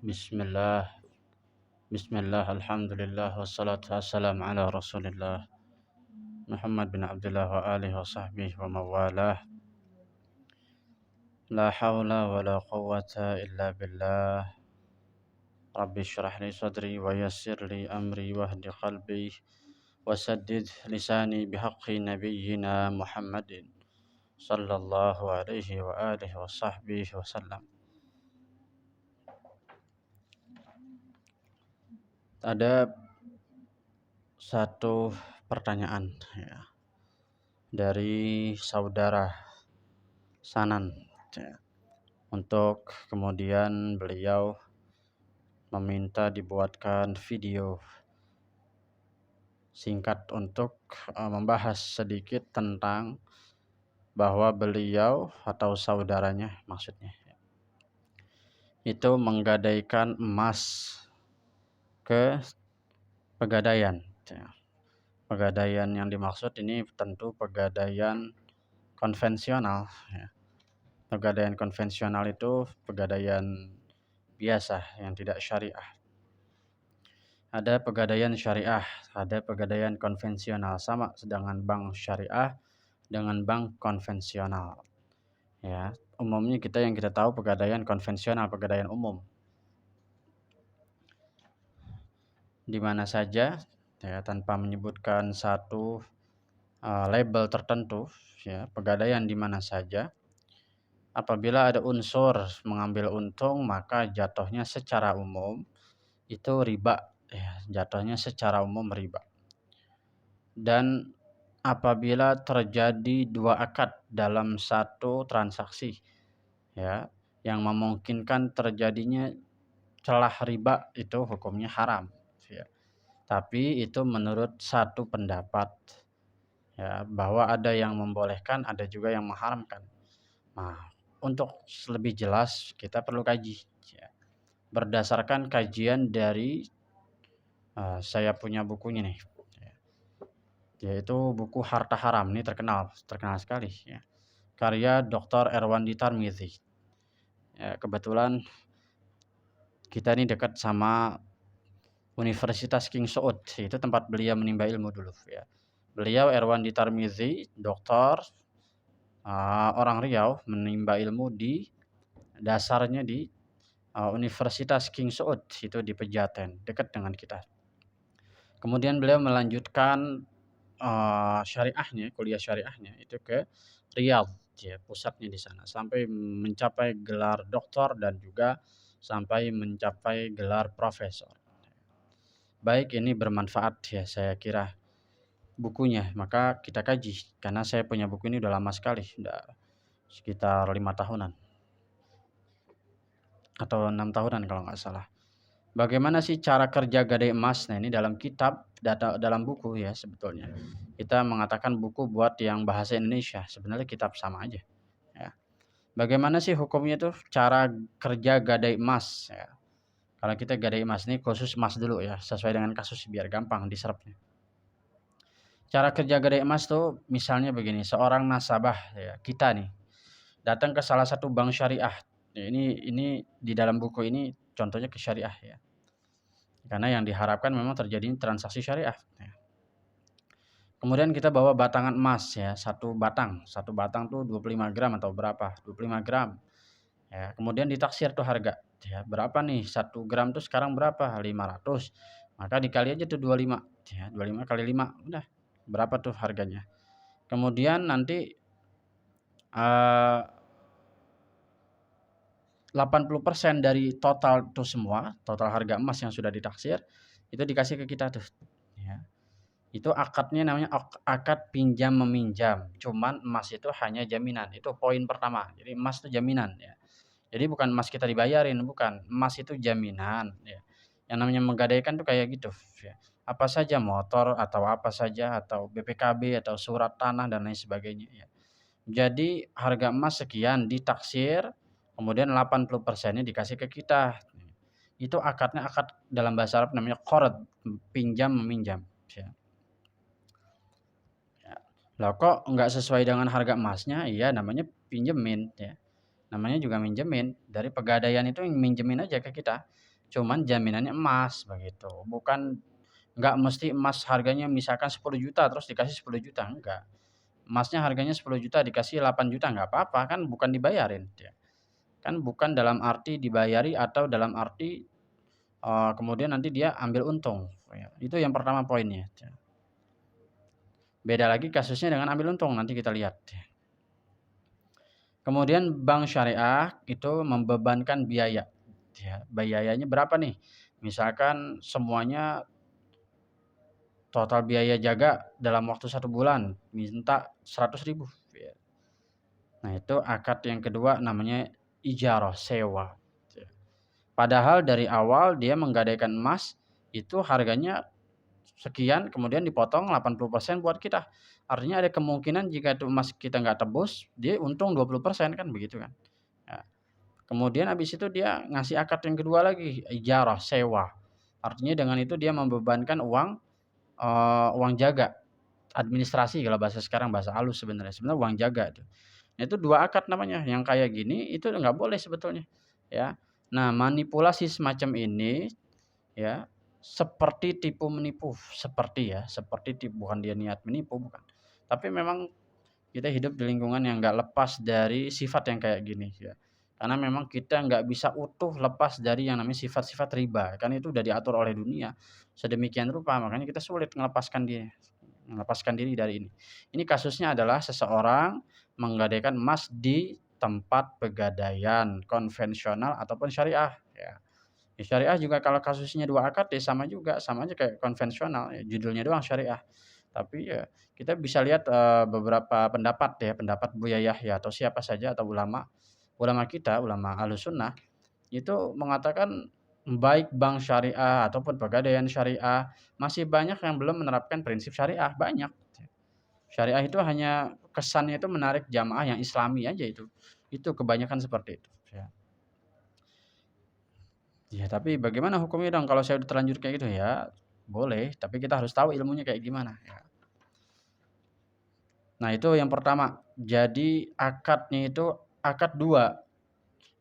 Bismillah, Bismillah, Alhamdulillah, wassalatu wassalamu ala Rasulillah Muhammad bin Abdullah wa alihi wa sahbihi wa mawalah. La hawla wa la quwwata illa billah. Rabbi syrah li sadri wa yassir li amri wahdi qalbi wa saddid lisani bihaqqi nabiyyina Muhammadin sallallahu alaihi wa alihi wa sahbihi wa sallam. Ada satu pertanyaan ya, dari saudara Sanan ya, untuk kemudian beliau meminta dibuatkan video singkat untuk membahas sedikit tentang bahwa beliau atau saudaranya maksudnya itu menggadaikan emas ke Pegadaian ya. Pegadaian yang dimaksud ini tentu pegadaian konvensional ya. Pegadaian konvensional itu pegadaian biasa yang tidak syariah. Ada pegadaian syariah, ada pegadaian konvensional, sama sedangkan bank syariah dengan bank konvensional. Ya, umumnya yang kita tahu pegadaian konvensional, pegadaian umum. Di mana saja ya, tanpa menyebutkan satu label tertentu ya, pegadaian di mana saja. Apabila ada unsur mengambil untung, maka jatuhnya secara umum itu riba ya, jatuhnya secara umum riba. Dan apabila terjadi dua akad dalam satu transaksi ya, yang memungkinkan terjadinya celah riba, itu hukumnya haram ya. Tapi itu menurut satu pendapat ya, bahwa ada yang membolehkan, ada juga yang mengharamkan. Nah, untuk lebih jelas kita perlu kaji ya. Berdasarkan kajian dari saya punya bukunya nih ya, yaitu buku Harta Haram. Ini terkenal sekali ya, karya Dr. Erwandi Tarmizi ya. Kebetulan kita ini dekat sama Universitas King Saud, itu tempat beliau menimba ilmu dulu ya. Beliau Erwandi Tarmizi, doktor orang Riau, menimba ilmu di dasarnya di Universitas King Saud, itu di Pejaten, dekat dengan kita. Kemudian beliau melanjutkan syariahnya, kuliah syariahnya itu ke Riyadh ya, pusatnya di sana, sampai mencapai gelar doktor dan juga sampai mencapai gelar profesor. Baik, ini bermanfaat ya, saya kira bukunya, maka kita kaji, karena saya punya buku ini udah lama sekali, udah sekitar 5 tahunan atau 6 tahunan kalau nggak salah. Bagaimana sih cara kerja gadai emas? Nah, ini dalam kitab, dalam buku ya sebetulnya. Kita mengatakan buku buat yang bahasa Indonesia, sebenarnya kitab sama aja ya. Bagaimana sih hukumnya tuh cara kerja gadai emas ya? Kalau kita gadai emas, ini khusus emas dulu ya, sesuai dengan kasus biar gampang diserapnya. Cara kerja gadai emas tuh misalnya begini, seorang nasabah ya, kita nih datang ke salah satu bank syariah. Ya, ini di dalam buku ini contohnya ke syariah ya. Karena yang diharapkan memang terjadi transaksi syariah ya. Kemudian kita bawa batangan emas ya, satu batang tuh 25 gram atau berapa? 25 gram. Ya, kemudian ditaksir tuh harga. Ya, berapa nih? 1 gram tuh sekarang berapa? 500. Maka dikali aja tuh 25. Ya, 25 kali 5 udah berapa tuh harganya. Kemudian nanti 80% dari total tuh semua, total harga emas yang sudah ditaksir itu dikasih ke kita tuh ya. Itu akadnya namanya akad pinjam meminjam. Cuman emas itu hanya jaminan. Itu poin pertama. Jadi emas itu jaminan ya. Jadi bukan emas kita dibayarin, bukan. Emas itu jaminan ya. Yang namanya menggadaikan tuh kayak gitu ya. Apa saja, motor atau apa saja, atau BPKB atau surat tanah dan lain sebagainya ya. Jadi harga emas sekian ditaksir, kemudian 80%-nya dikasih ke kita. Itu akadnya akad dalam bahasa Arab namanya qard, pinjam meminjam ya. Lah kok nggak sesuai dengan harga emasnya? Iya, namanya pinjemin ya. namanya juga minjemin. Dari Pegadaian itu minjemin aja ke kita, cuman jaminannya emas begitu. Bukan nggak mesti emas harganya misalkan 10 juta terus dikasih 10 juta, enggak. Emasnya harganya 10 juta dikasih 8 juta nggak apa-apa, kan bukan dibayarin ya. Kan bukan dalam arti dibayari atau dalam arti, kemudian nanti dia ambil untung, ya. Itu yang pertama poinnya, ya. Beda lagi kasusnya dengan ambil untung, nanti kita lihat, ya. Kemudian bank syariah itu membebankan biaya, ya. Biayanya berapa nih? Misalkan semuanya total biaya jaga dalam waktu 1 bulan minta 100.000, ya. Nah, itu akad yang kedua namanya ijarah, sewa, ya. Padahal dari awal dia menggadaikan emas itu harganya sekian, kemudian dipotong 80% buat kita. Artinya ada kemungkinan jika itu emas kita nggak tebus, dia untung 20% kan begitu kan. Ya. Kemudian habis itu dia ngasih akad yang kedua lagi, ijarah, sewa. Artinya dengan itu dia membebankan uang jaga, administrasi kalau bahasa sekarang, bahasa halus sebenarnya. Sebenarnya uang jaga itu. Nah, itu 2 akad namanya, yang kayak gini itu nggak boleh sebetulnya, ya. Nah, manipulasi semacam ini, ya, seperti tipu menipu, seperti tipu, bukan dia niat menipu, bukan. Tapi memang kita hidup di lingkungan yang nggak lepas dari sifat yang kayak gini, ya. Karena memang kita nggak bisa utuh lepas dari yang namanya sifat-sifat riba, kan itu udah diatur oleh dunia sedemikian rupa, makanya kita sulit melepaskan diri dari ini. Ini kasusnya adalah seseorang menggadaikan emas di tempat pegadaian konvensional ataupun syariah, ya. Di syariah juga kalau kasusnya 2 akad ya sama aja kayak konvensional, ya judulnya doang syariah. Tapi ya kita bisa lihat, beberapa pendapat ya, pendapat Buya Yahya atau siapa saja atau ulama kita, ulama Ahlussunnah itu mengatakan baik bank syariah ataupun pegadaian syariah, masih banyak yang belum menerapkan prinsip syariah, banyak. Syariah itu hanya kesannya itu menarik jamaah yang islami aja itu. Itu kebanyakan seperti itu, ya. Ya, tapi bagaimana hukumnya dong kalau saya udah terlanjur kayak gitu? Ya, boleh, tapi kita harus tahu ilmunya kayak gimana, ya. Nah, itu yang pertama. Jadi akadnya itu akad dua.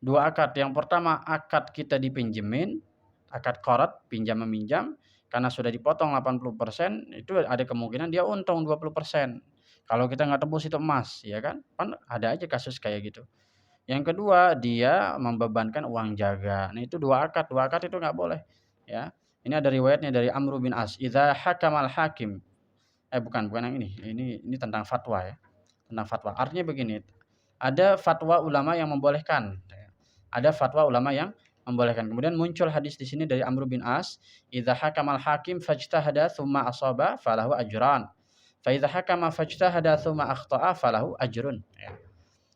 Dua akad. Yang pertama akad kita dipinjemin, akad qard, pinjam meminjam, karena sudah dipotong 80% itu ada kemungkinan dia untung 20%. Kalau kita nggak tebus itu emas, ya kan? Kan ada aja kasus kayak gitu. Yang kedua, dia membebankan uang jaga. Nah, itu dua akad itu nggak boleh, ya. Ini ada riwayatnya dari Amr bin As, "Idza hakamal hakim." Bukan yang ini tentang fatwa ya, tentang fatwa. Artinya begini, ada fatwa ulama yang membolehkan, ya. Ada fatwa ulama yang membolehkan. Kemudian muncul hadis di sini dari Amr bin As, "Idza hakamal hakim fajtahada tsumma asaba falahu ajran. Fa idza hakama fajtahada tsumma akhta'a falahu ajrun." Ya.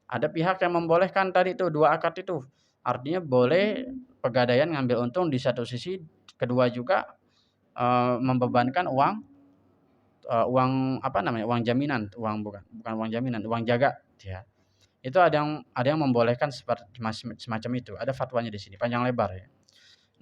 Ada pihak yang membolehkan tadi itu 2 akad itu. Artinya boleh pegadaian ngambil untung di satu sisi, kedua juga, membebankan uang apa namanya, uang jaminan, bukan uang jaminan, uang jaga, ya. Itu ada yang membolehkan seperti semacam itu, ada fatwanya di sini, panjang lebar ya.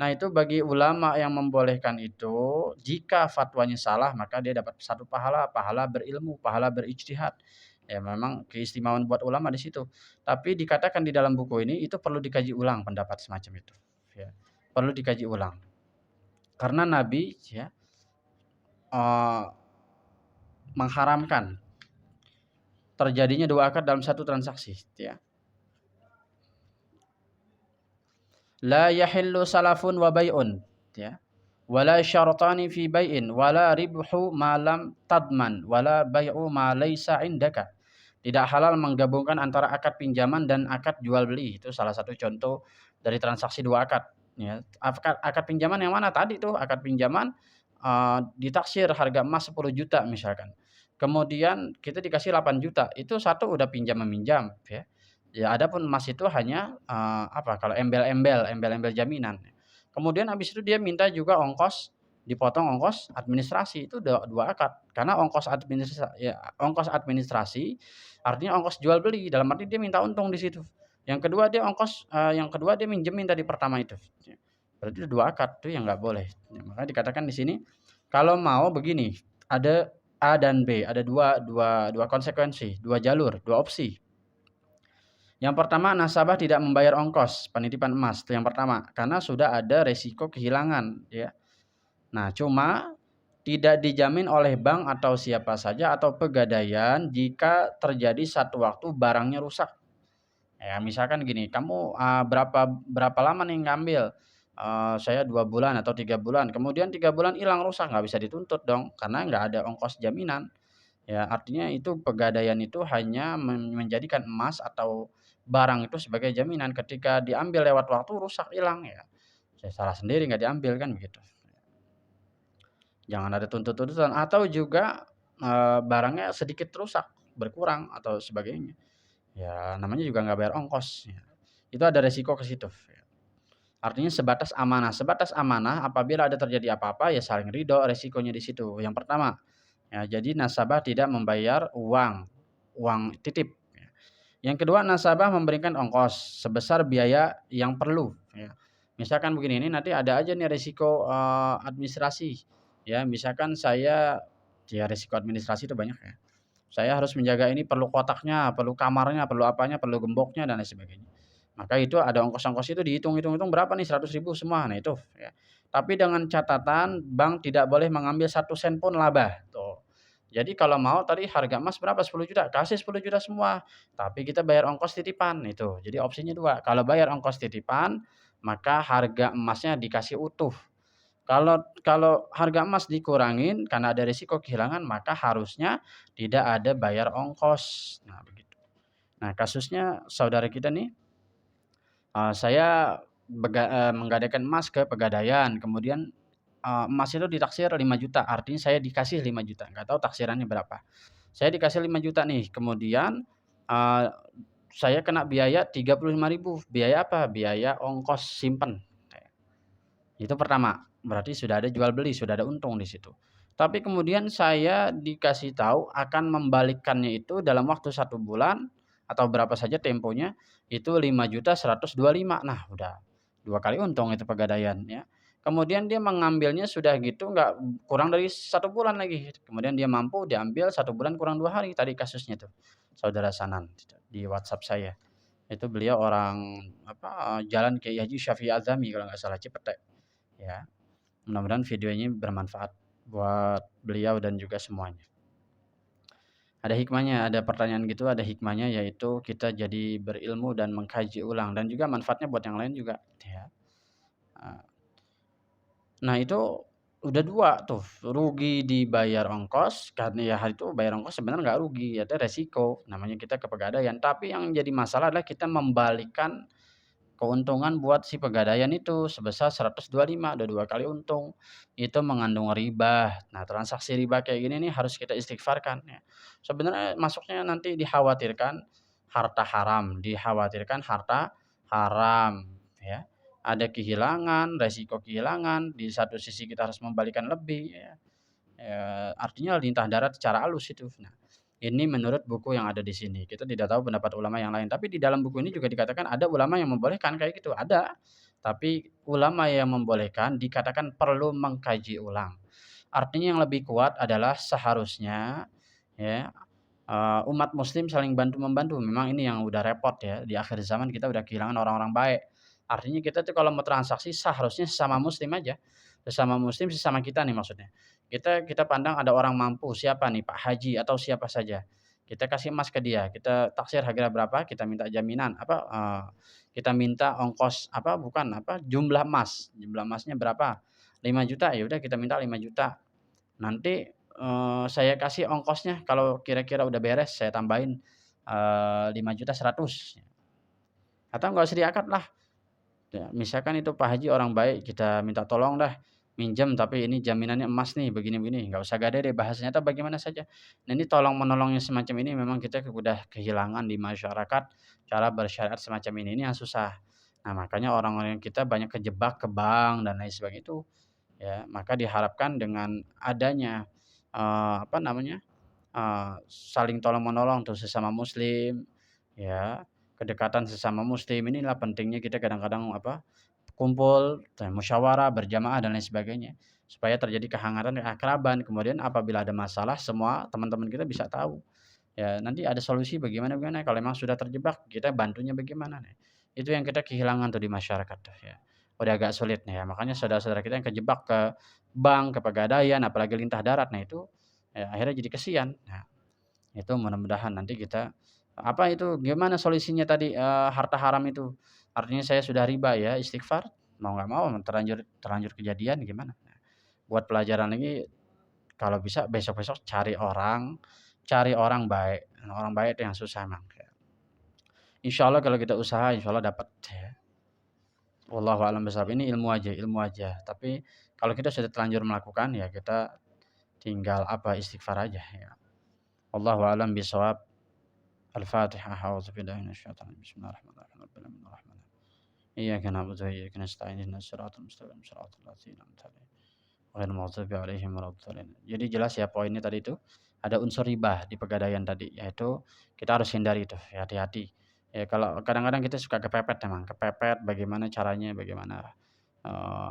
Nah, itu bagi ulama yang membolehkan itu, jika fatwanya salah maka dia dapat satu pahala, pahala berilmu, pahala berijtihad. Ya memang keistimewaan buat ulama di situ. Tapi dikatakan di dalam buku ini itu perlu dikaji ulang pendapat semacam itu, ya. Perlu dikaji ulang. Karena Nabi ya, eee, mengharamkan terjadinya 2 akad dalam satu transaksi, ya. La yahillu salafun wa bai'un, ya. Wala syartani fi bai'in wala ribhu ma lam tadman wala bai'u ma laisa indaka. Tidak halal menggabungkan antara akad pinjaman dan akad jual beli. Itu salah satu contoh dari transaksi 2 akad, ya. Akad pinjaman yang mana tadi tuh, akad pinjaman, ditaksir harga emas 10 juta misalkan. Kemudian kita dikasih 8 juta, itu satu udah pinjam meminjam, ya. Ya adapun emas itu hanya, kalau embel-embel jaminan. Kemudian habis itu dia minta juga dipotong ongkos administrasi, itu dua akad. Karena ongkos administrasi artinya ongkos jual beli, dalam arti dia minta untung di situ. Yang kedua dia minjemin tadi pertama itu. Berarti itu 2 akad, itu yang nggak boleh. Ya, makanya dikatakan di sini, kalau mau begini, ada A dan B, ada dua konsekuensi, 2 jalur, 2 opsi. Yang pertama, nasabah tidak membayar ongkos penitipan emas, itu yang pertama, karena sudah ada resiko kehilangan, ya. Nah, cuma tidak dijamin oleh bank atau siapa saja atau pegadaian jika terjadi satu waktu barangnya rusak. Ya, misalkan gini, kamu, berapa berapa lama nih ngambil? Saya 2 bulan atau 3 bulan, kemudian 3 bulan hilang rusak, nggak bisa dituntut dong, karena nggak ada ongkos jaminan. Ya, artinya itu pegadaian itu hanya menjadikan emas atau barang itu sebagai jaminan, ketika diambil lewat waktu rusak, hilang, ya saya salah sendiri nggak diambil, kan begitu. Jangan ada tuntut-tuntutan atau juga, barangnya sedikit rusak, berkurang atau sebagainya. Ya namanya juga nggak bayar ongkos, ya. Itu ada resiko ke situ, ya. Artinya sebatas amanah apabila ada terjadi apa-apa ya saling ridho resikonya di situ, yang pertama. Ya, jadi nasabah tidak membayar uang titip, ya. Yang kedua, nasabah memberikan ongkos sebesar biaya yang perlu, ya. Misalkan begini, ini nanti ada aja nih resiko, administrasi, ya. Misalkan saya ya resiko administrasi itu banyak, ya. Saya harus menjaga ini, perlu kotaknya, perlu kamarnya, perlu apanya, perlu gemboknya dan lain sebagainya. Maka itu ada ongkos-ongkos itu dihitung-hitung berapa nih, 100.000 semua, nah itu, ya. Tapi dengan catatan bank tidak boleh mengambil 1 sen pun laba, tuh. Jadi kalau mau tadi harga emas berapa, 10 juta, kasih 10 juta semua, tapi kita bayar ongkos titipan, itu. Jadi opsinya 2, kalau bayar ongkos titipan, maka harga emasnya dikasih utuh. Kalau kalau harga emas dikurangin karena ada risiko kehilangan, maka harusnya tidak ada bayar ongkos. Nah, begitu. Nah, kasusnya saudara kita nih, saya menggadaikan emas ke Pegadaian, kemudian, emas itu ditaksir 5 juta, artinya saya dikasih 5 juta, nggak tahu taksirannya berapa. Saya dikasih 5 juta nih, kemudian, eee, saya kena biaya 35.000, biaya apa? Biaya ongkos simpen. Itu pertama, berarti sudah ada jual beli, sudah ada untung di situ. Tapi kemudian saya dikasih tahu akan membalikkannya itu dalam waktu 1 bulan atau berapa saja temponya, itu 5.125.000. Nah, udah 2 kali untung itu Pegadaian, ya. Kemudian dia mengambilnya sudah gitu nggak kurang dari 1 bulan lagi. Kemudian dia mampu diambil 1 bulan kurang 2 hari, tadi kasusnya tuh, saudara Sanan di WhatsApp saya. Itu beliau orang apa, Jalan Kiai Haji Syafi'i Adzami kalau nggak salah, Cipete. Ya, mudah-mudahan video ini bermanfaat buat beliau dan juga semuanya. Ada hikmahnya, ada pertanyaan gitu, ada hikmahnya yaitu kita jadi berilmu dan mengkaji ulang dan juga manfaatnya buat yang lain juga, ya. Eee, nah itu udah 2 tuh, rugi dibayar ongkos, karena ya hal itu bayar ongkos sebenarnya nggak rugi, ya itu resiko, namanya kita ke Pegadaian. Tapi yang jadi masalah adalah kita membalikkan keuntungan buat si Pegadaian itu sebesar 125, udah 2 kali untung. Itu mengandung riba. Nah, transaksi riba kayak gini nih harus kita istighfarkan, ya. Sebenarnya masuknya nanti dikhawatirkan harta haram, dikhawatirkan harta haram, ya. Ada kehilangan, resiko kehilangan, di satu sisi kita harus membalikan lebih, ya. Artinya lintah darat secara halus itu. Nah, ini menurut buku yang ada di sini. Kita tidak tahu pendapat ulama yang lain, tapi di dalam buku ini juga dikatakan ada ulama yang membolehkan kayak gitu, ada. Tapi ulama yang membolehkan dikatakan perlu mengkaji ulang. Artinya yang lebih kuat adalah seharusnya ya, umat muslim saling bantu-membantu. Memang ini yang udah repot ya, di akhir zaman kita udah kehilangan orang-orang baik. Artinya kita tuh kalau mau transaksi seharusnya sesama muslim aja. Sesama muslim, sesama kita nih maksudnya. Kita kita pandang ada orang mampu, siapa nih, Pak Haji atau siapa saja. Kita kasih emas ke dia, kita taksir harga berapa, kita minta jaminan apa, kita minta ongkos apa, bukan apa, jumlah emas. Jumlah emasnya berapa? 5 juta, ya udah kita minta 5 juta. Nanti, saya kasih ongkosnya kalau kira-kira udah beres saya tambahin, 5.100.000, atau nggak usah diakad lah, ya misalkan itu Pak Haji orang baik, kita minta tolong dah, minjem tapi ini jaminannya emas nih begini-begini, nggak usah gade deh bahasanya atau bagaimana saja. Nah ini tolong menolong yang semacam ini memang kita udah kehilangan di masyarakat cara bersyariat semacam ini yang susah. Nah makanya orang-orang kita banyak kejebak ke bank dan lain sebagainya itu. Ya, maka diharapkan dengan adanya, apa namanya, saling tolong-menolong tuh sesama muslim, ya, kedekatan sesama muslim inilah pentingnya kita kadang-kadang apa, kumpul dan musyawarah, berjamaah dan lain sebagainya, supaya terjadi kehangatan dan keakraban. Kemudian apabila ada masalah semua teman-teman kita bisa tahu. Ya nanti ada solusi bagaimana, kalau memang sudah terjebak kita bantunya bagaimana nih. Itu yang kita kehilangan tuh di masyarakat tuh ya. Udah agak sulit nih ya, makanya saudara-saudara kita yang kejebak ke bank, ke Pegadaian, apalagi lintah darat, nah itu ya akhirnya jadi kasihan. Nah, itu mudah-mudahan nanti kita apa itu, gimana solusinya tadi, harta haram itu? Artinya saya sudah riba ya, istighfar, mau nggak mau terlanjur terlanjur kejadian gimana? Nah, buat pelajaran lagi kalau bisa besok-besok cari orang baik. Nah, orang baik itu yang susah Mang, ya. Insyaallah kalau kita usaha insyaallah dapat ya. Wallahu a'lam bishawab. Ini ilmu aja. Tapi kalau kita sudah terlanjur melakukan ya kita tinggal apa, istighfar aja ya. Wallahu a'lam bishawab. Al-Fatihah. A'udzu billahi minasyaitonir rajim. Bismillahirrahmanirrahim. Rabbil alamin arrahmanir rahim. Iyyaka na'budu wa iyyaka nasta'in. Ihdinas siratal mustaqim. Shiratal ladzina an'amta 'alaihim ghairil maghdubi 'alaihim waladdallin. Jadi jelas ya poinnya tadi itu ada unsur riba di Pegadaian tadi, yaitu kita harus hindari itu, ya hati-hati. Ya kalau kadang-kadang kita suka kepepet memang, kepepet bagaimana caranya, bagaimana,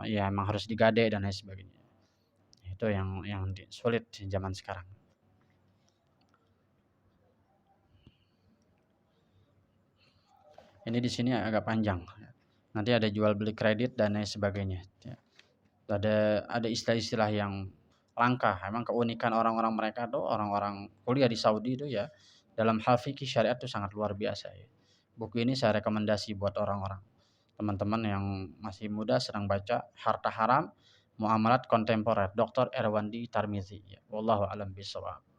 ya emang harus digade dan lain sebagainya. Itu yang sulit di zaman sekarang. Ini di sini agak panjang, nanti ada jual beli kredit dan lain sebagainya, ya. Ada istilah-istilah yang langka, emang keunikan orang-orang mereka tuh, orang-orang kuliah di Saudi itu ya, dalam hal fikih syariat itu sangat luar biasa ya. Buku ini saya rekomendasi buat orang-orang, teman-teman yang masih muda sedang baca Harta Haram, Muamalat Kontemporer, Dr. Erwandi Tarmizi ya. Wallahu a'lam bishawab.